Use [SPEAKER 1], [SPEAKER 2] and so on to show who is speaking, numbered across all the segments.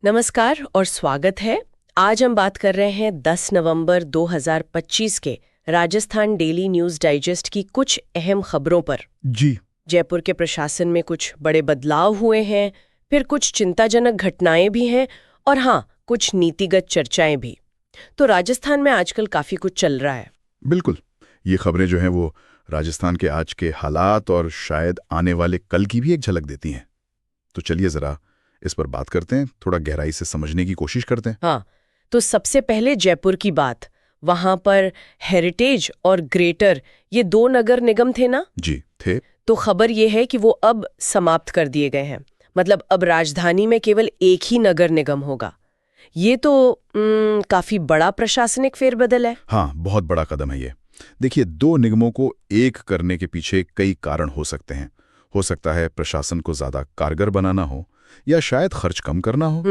[SPEAKER 1] नमस्कार और स्वागत है। आज हम बात कर रहे हैं 10 नवंबर 2025 के राजस्थान डेली न्यूज़ डाइजेस्ट की कुछ अहम खबरों पर।
[SPEAKER 2] जी।
[SPEAKER 1] जयपुर के प्रशासन में कुछ बड़े बदलाव हुए हैं, फिर कुछ चिंताजनक घटनाएं भी हैं और हाँ, कुछ नीतिगत चर्चाएं भी। तो राजस्थान में आजकल काफी कुछ चल रहा है।
[SPEAKER 2] बिल्कुल। ये खबरें जो हैं वो राजस्थान के आज के हालात और शायद आने वाले कल की भी एक झलक देती हैं। तो चलिए ज़रा इस पर बात करते हैं, थोड़ा गहराई से समझने की कोशिश करते हैं।
[SPEAKER 1] हाँ, तो सबसे पहले जयपुर की बात। वहां पर हेरिटेज और ग्रेटर ये दो नगर निगम थे ना?
[SPEAKER 2] जी थे।
[SPEAKER 1] तो खबर ये है कि वो अब समाप्त कर दिए गए हैं। मतलब अब राजधानी में केवल एक ही नगर निगम होगा। ये तो काफी बड़ा प्रशासनिक फेरबदल है।
[SPEAKER 2] हाँ, बहुत बड़ा कदम है ये। देखिए, दो निगमों को एक करने के पीछे कई कारण हो सकते हैं। हो सकता है प्रशासन को ज़्यादा कारगर बनाना हो, या शायद खर्च कम करना हो।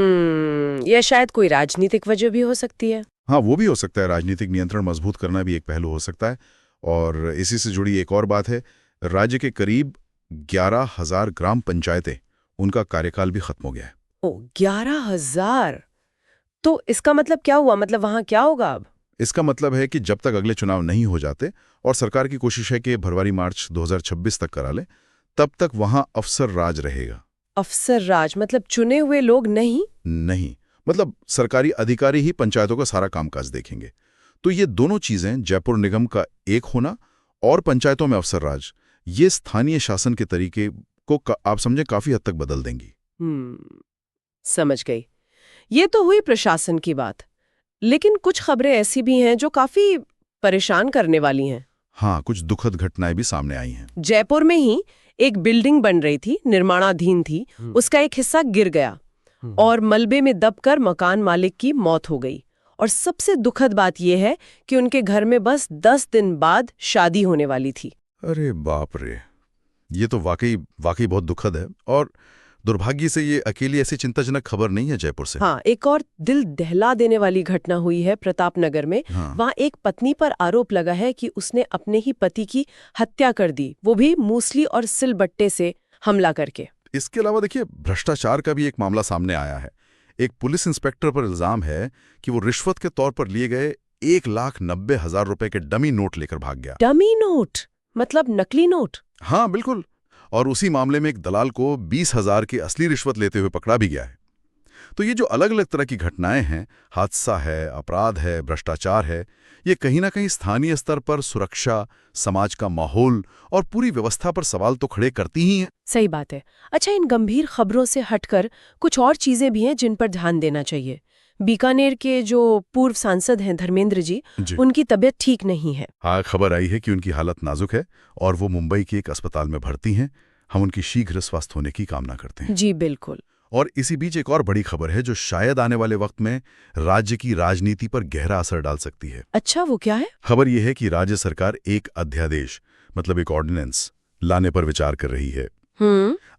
[SPEAKER 1] या शायद कोई राजनीतिक वजह भी हो सकती है।
[SPEAKER 2] हाँ, वो भी हो सकता है। राजनीतिक नियंत्रण मजबूत करना भी एक पहलू हो सकता है। और इसी से जुड़ी एक और बात है, राज्य के करीब 11,000 ग्राम पंचायतें, उनका कार्यकाल भी खत्म हो गया है।
[SPEAKER 1] ओ, 11,000। तो इसका मतलब क्या हुआ? मतलब वहां क्या होगा अब?
[SPEAKER 2] इसका मतलब है कि जब तक अगले चुनाव नहीं हो जाते, और सरकार की कोशिश है कि फरवरी मार्च 2026 तक करा ले, तब तक वहां अफसर राज रहेगा।
[SPEAKER 1] अफसर राज मतलब चुने हुए लोग नहीं?
[SPEAKER 2] नहीं, मतलब सरकारी अधिकारी ही पंचायतों का सारा कामकाज देखेंगे। तो ये दोनों चीजें, जयपुर निगम का एक होना और पंचायतों में अफसर राज, ये स्थानीय शासन के तरीके को आप समझे काफी हद तक बदल देंगी।
[SPEAKER 1] समझ गई। ये तो हुई प्रशासन की बात, लेकिन कुछ खबरें ऐसी भी हैं जो काफी परेशान करने वाली हैं।
[SPEAKER 2] हाँ, कुछ दुखद घटनाएं भी सामने आई हैं।
[SPEAKER 1] जयपुर में ही एक बिल्डिंग बन रही थी, निर्माणाधीन थी, उसका एक हिस्सा गिर गया और मलबे में दबकर मकान मालिक की मौत हो गई। और सबसे दुखद बात यह है कि उनके घर में बस 10 दिन बाद शादी होने वाली थी।
[SPEAKER 2] अरे बाप रे, ये तो वाकई वाकई बहुत दुखद है। और दुर्भाग्य से ये अकेली ऐसी चिंताजनक खबर नहीं है जयपुर से।
[SPEAKER 1] हाँ, एक और दिल दहला देने वाली घटना हुई है प्रतापनगर में।
[SPEAKER 2] हाँ।
[SPEAKER 1] वहाँ एक पत्नी पर आरोप लगा है कि उसने अपने ही पति की हत्या कर दी, वो भी मूसली और सिलबट्टे से हमला करके।
[SPEAKER 2] इसके अलावा देखिए, भ्रष्टाचार का भी एक मामला सामने आया है। एक पुलिस इंस्पेक्टर पर इल्जाम है कि वो रिश्वत के तौर पर लिए गए 1,90,000 रुपए के डमी नोट लेकर भाग गया।
[SPEAKER 1] डमी नोट मतलब नकली नोट?
[SPEAKER 2] हाँ बिल्कुल। और उसी मामले में एक दलाल को 20,000 की असली रिश्वत लेते हुए पकड़ा भी गया है। तो ये जो अलग अलग तरह की घटनाएं हैं, हादसा है, अपराध है, भ्रष्टाचार है, ये कहीं ना कहीं स्थानीय स्तर पर सुरक्षा, समाज का माहौल और पूरी व्यवस्था पर सवाल तो खड़े करती ही हैं।
[SPEAKER 1] सही बात है। अच्छा, इन गंभीर खबरों से हटकर कुछ और चीजें भी हैं जिन पर ध्यान देना चाहिए। बीकानेर के जो पूर्व सांसद हैं धर्मेंद्र जी, उनकी तबीयत ठीक नहीं है।
[SPEAKER 2] हाँ, खबर आई है कि उनकी हालत नाजुक है और वो मुंबई के एक अस्पताल में भर्ती हैं। हम उनकी शीघ्र स्वस्थ होने की कामना करते हैं।
[SPEAKER 1] जी बिल्कुल।
[SPEAKER 2] और इसी बीच एक और बड़ी खबर है जो शायद आने वाले वक्त में राज्य की राजनीति पर गहरा असर डाल सकती है।
[SPEAKER 1] अच्छा, वो क्या है?
[SPEAKER 2] खबर यह है कि राज्य सरकार एक अध्यादेश, मतलब एक ऑर्डिनेंस लाने पर विचार कर रही है।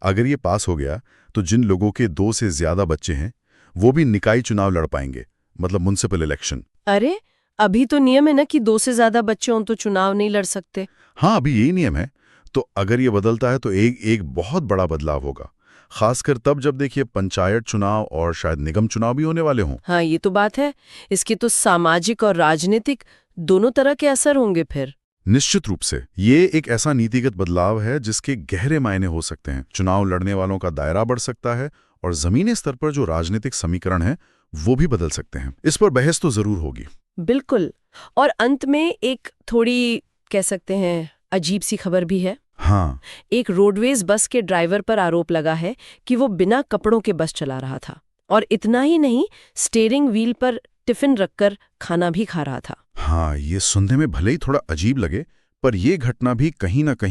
[SPEAKER 2] अगर ये पास हो गया तो जिन लोगों के 2 से ज्यादा बच्चे हैं वो भी निकाय चुनाव लड़ पाएंगे, मतलब म्युनिसिपल इलेक्शन।
[SPEAKER 1] अरे, अभी तो नियम है ना कि 2 से ज्यादा बच्चे हों तो चुनाव नहीं लड़ सकते।
[SPEAKER 2] हाँ, अभी यही नियम है। तो अगर ये बदलता है तो एक बहुत बड़ा बदलाव होगा, खासकर तब जब देखिए पंचायत चुनाव और शायद निगम चुनाव भी होने वाले हों।
[SPEAKER 1] हाँ, ये तो बात है। इसके तो सामाजिक और राजनीतिक दोनों तरह के असर होंगे फिर।
[SPEAKER 2] निश्चित रूप से ये एक ऐसा नीतिगत बदलाव है जिसके गहरे मायने हो सकते हैं। चुनाव लड़ने वालों का दायरा बढ़ सकता है और जमीनी स्तर पर जो राजनीतिक समीकरण है वो भी बदल सकते हैं। इस पर बहस तो जरूर होगी।
[SPEAKER 1] बिल्कुल। और अंत में एक थोड़ी कह सकते हैं अजीब सी खबर भी है।
[SPEAKER 2] हाँ।
[SPEAKER 1] एक रोडवेज बस के ड्राइवर पर आरोप लगा है कि वो बिना कपड़ों के बस चला रहा था, और इतना ही नहीं, स्टीयरिंग व्हील पर टिफिन रखकर खाना भी खा रहा था।
[SPEAKER 2] हाँ, ये सुनने में भले ही थोड़ा अजीब लगे, पर यह घटना भी कहीं ना कहीं